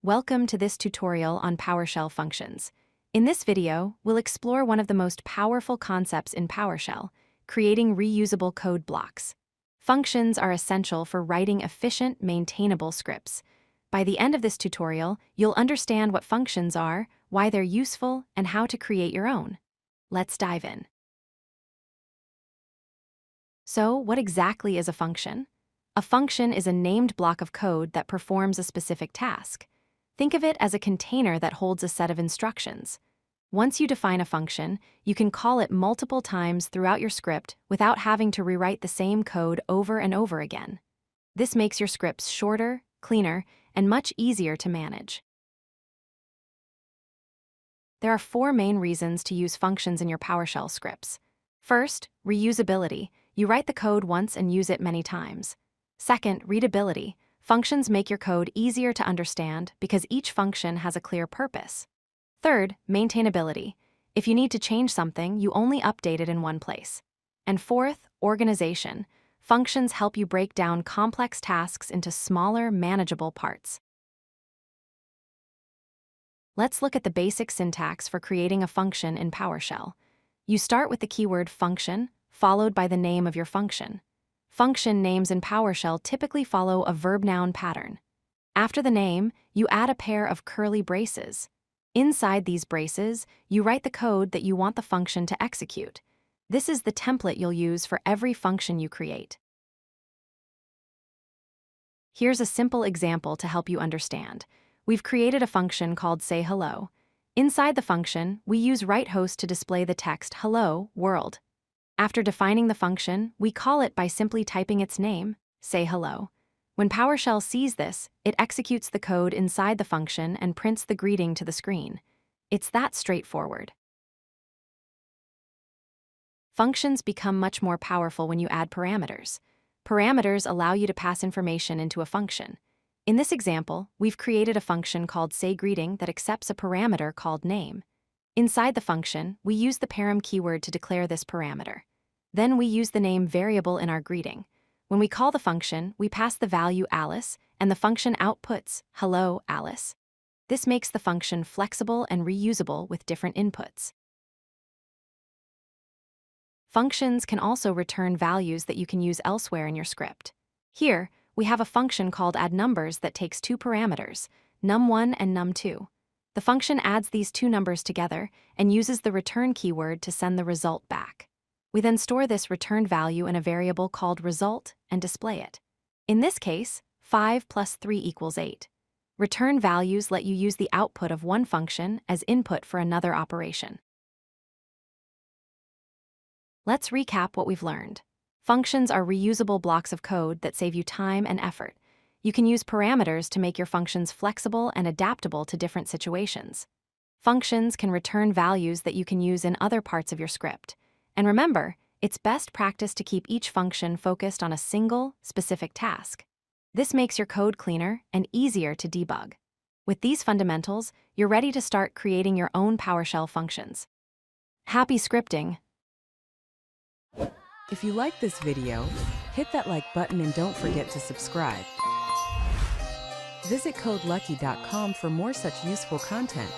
Welcome to this tutorial on PowerShell functions. In this video, we'll explore one of the most powerful concepts in PowerShell, creating reusable code blocks. Functions are essential for writing efficient, maintainable scripts. By the end of this tutorial, you'll understand what functions are, why they're useful, and how to create your own. Let's dive in. So, what exactly is a function? A function is a named block of code that performs a specific task. Think of it as a container that holds a set of instructions. Once you define a function, you can call it multiple times throughout your script without having to rewrite the same code over and over again. This makes your scripts shorter, cleaner, and much easier to manage. There are 4 main reasons to use functions in your PowerShell scripts. First, reusability. You write the code once and use it many times. Second, readability. Functions make your code easier to understand because each function has a clear purpose. Third, maintainability. If you need to change something, you only update it in one place. And fourth, organization. Functions help you break down complex tasks into smaller, manageable parts. Let's look at the basic syntax for creating a function in PowerShell. You start with the keyword function, followed by the name of your function. Function names in PowerShell typically follow a verb-noun pattern. After the name, you add a pair of curly braces. Inside these braces, you write the code that you want the function to execute. This is the template you'll use for every function you create. Here's a simple example to help you understand. We've created a function called sayHello. Inside the function, we use WriteHost to display the text hello world. After defining the function, we call it by simply typing its name, sayHello. When PowerShell sees this, it executes the code inside the function and prints the greeting to the screen. It's that straightforward. Functions become much more powerful when you add parameters. Parameters allow you to pass information into a function. In this example, we've created a function called sayGreeting that accepts a parameter called name. Inside the function, we use the param keyword to declare this parameter. Then we use the name variable in our greeting. When we call the function, we pass the value Alice, and the function outputs hello Alice. This makes the function flexible and reusable with different inputs. Functions can also return values that you can use elsewhere in your script. Here, we have a function called addNumbers that takes 2 parameters, num1 and num2. The function adds these 2 numbers together and uses the return keyword to send the result back. We then store this returned value in a variable called result and display it. In this case, 5 plus 3 equals 8. Return values let you use the output of one function as input for another operation. Let's recap what we've learned. Functions are reusable blocks of code that save you time and effort. You can use parameters to make your functions flexible and adaptable to different situations. Functions can return values that you can use in other parts of your script. And remember, it's best practice to keep each function focused on a single, specific task. This makes your code cleaner and easier to debug. With these fundamentals, you're ready to start creating your own PowerShell functions. Happy scripting! If you like this video, hit that like button and don't forget to subscribe. Visit codelucky.com for more such useful content.